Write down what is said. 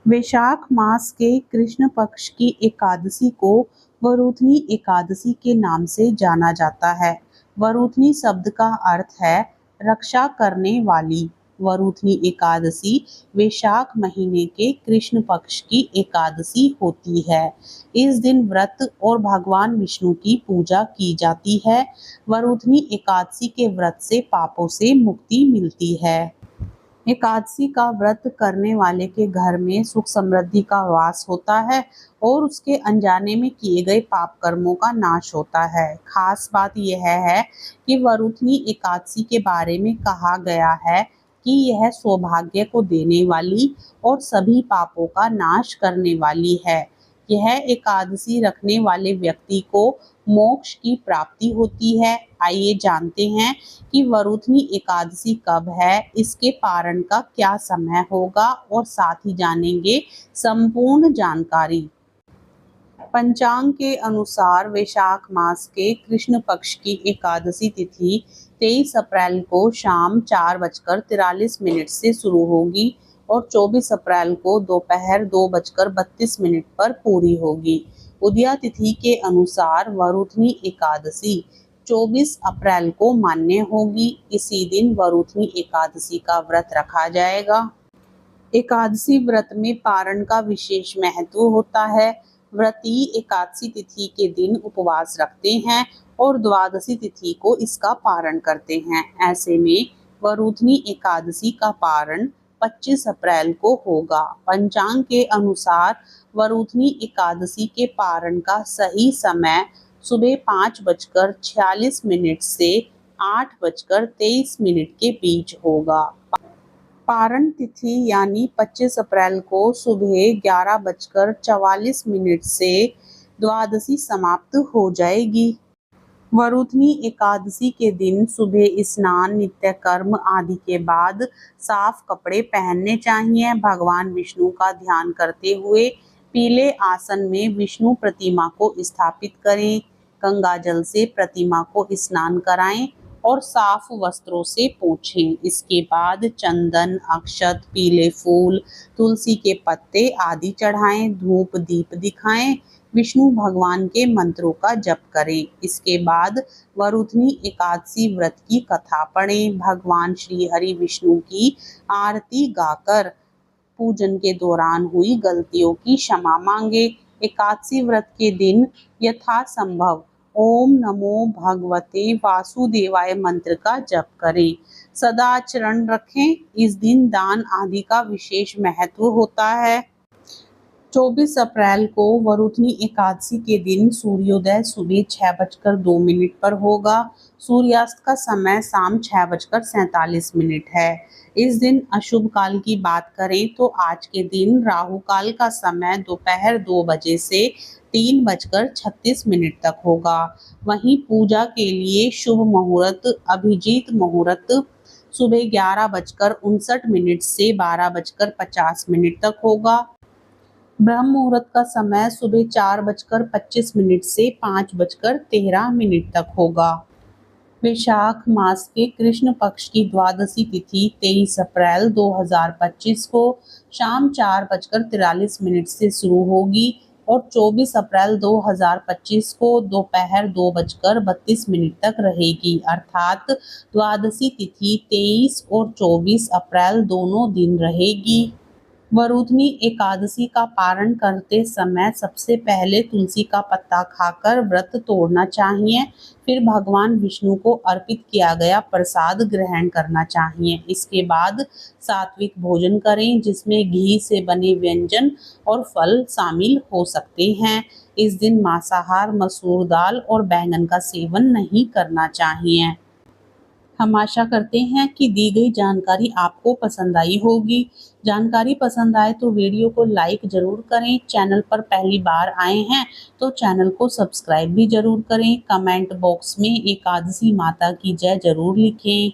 वैशाख मास के कृष्ण पक्ष की एकादशी को वरूथनी एकादशी के नाम से जाना जाता है। वरूथनी शब्द का अर्थ है रक्षा करने वाली। वरूथनी एकादशी वैशाख महीने के कृष्ण पक्ष की एकादशी होती है। इस दिन व्रत और भगवान विष्णु की पूजा की जाती है। वरूथनी एकादशी के व्रत से पापों से मुक्ति मिलती है। एकादशी का व्रत करने वाले के घर में सुख समृद्धि का वास होता है और उसके अनजाने में किए गए पाप कर्मों का नाश होता है। खास बात यह है कि वरूथनी एकादशी के बारे में कहा गया है कि यह सौभाग्य को देने वाली और सभी पापों का नाश करने वाली है। यह एकादशी रखने वाले व्यक्ति को मोक्ष की प्राप्ति होती है। आइए जानते हैं कि वरूथनी एकादशी कब है, इसके पारण का क्या समय होगा और साथ ही जानेंगे संपूर्ण जानकारी। पंचांग के अनुसार वैशाख मास के कृष्ण पक्ष की एकादशी तिथि 23 अप्रैल को शाम 4:43 से शुरू होगी और 24 अप्रैल को दोपहर 2:32 पर पूरी होगी। उदया तिथि के अनुसार वरूथनी एकादशी 24 अप्रैल को मान्य होगी। इसी दिन वरूथनी एकादशी का व्रत रखा जाएगा। एकादशी व्रत में पारण का विशेष महत्व होता है। व्रती एकादशी तिथि के दिन उपवास रखते हैं और द्वादशी तिथि को इसका पारण करते हैं। ऐसे में वरूथनी एकादशी का पारण 25 अप्रैल को होगा। पंचांग के अनुसार वरूथनी एकादशी के पारण का सही समय सुबह 5:46 से 8:23 के बीच होगा। पारण तिथि यानी 25 अप्रैल को सुबह 11:44 से द्वादशी समाप्त हो जाएगी। वरूथनी एकादशी के दिन सुबह स्नान, नित्य कर्म आदि के बाद साफ कपड़े पहनने चाहिए। भगवान विष्णु का ध्यान करते हुए पीले आसन में विष्णु प्रतिमा को स्थापित करें। गंगा जल से प्रतिमा को स्नान कराएं और साफ वस्त्रों से पोंछें। इसके बाद चंदन, अक्षत, पीले फूल, तुलसी के पत्ते आदि चढ़ाएं, धूप दीप दिखाएं, विष्णु भगवान के मंत्रों का जप करें। इसके बाद वरूथनी एकादशी व्रत की कथा पढ़ें। भगवान श्री हरि विष्णु की आरती गाकर पूजन के दौरान हुई गलतियों की क्षमा मांगे। एकादशी व्रत के दिन यथासंभव ओम नमो भगवते वासुदेवाय मंत्र का जप करें। सदाचरण रखें। इस दिन दान आदि का विशेष महत्व होता है। 24 अप्रैल को वरूथनी एकादशी के दिन सूर्योदय सुबह 6:02 पर होगा। सूर्यास्त का समय शाम 6:47 है। इस दिन अशुभ काल की बात करें तो आज के दिन राहु काल का समय दोपहर 2 बजे से 3:36 तक होगा। वहीं पूजा के लिए शुभ मुहूर्त अभिजीत मुहूर्त सुबह 11:59 से 12:50 तक होगा। ब्रह्म मुहूर्त का समय सुबह 4:25 से 5:13 तक होगा। वैशाख मास के कृष्ण पक्ष की द्वादशी तिथि 23 अप्रैल 2025 को शाम 4:43 से शुरू होगी और 24 अप्रैल 2025 को दोपहर 2:32 तक रहेगी। अर्थात द्वादशी तिथि 23 और 24 अप्रैल दोनों दिन रहेगी। वरूथनी एकादशी का पारण करते समय सबसे पहले तुलसी का पत्ता खाकर व्रत तोड़ना चाहिए। फिर भगवान विष्णु को अर्पित किया गया प्रसाद ग्रहण करना चाहिए। इसके बाद सात्विक भोजन करें जिसमें घी से बने व्यंजन और फल शामिल हो सकते हैं। इस दिन मांसाहार, मसूर दाल और बैंगन का सेवन नहीं करना चाहिए। हम आशा करते हैं कि दी गई जानकारी आपको पसंद आई होगी। जानकारी पसंद आए तो वीडियो को लाइक ज़रूर करें। चैनल पर पहली बार आए हैं तो चैनल को सब्सक्राइब भी ज़रूर करें। कमेंट बॉक्स में एकादशी माता की जय ज़रूर लिखें।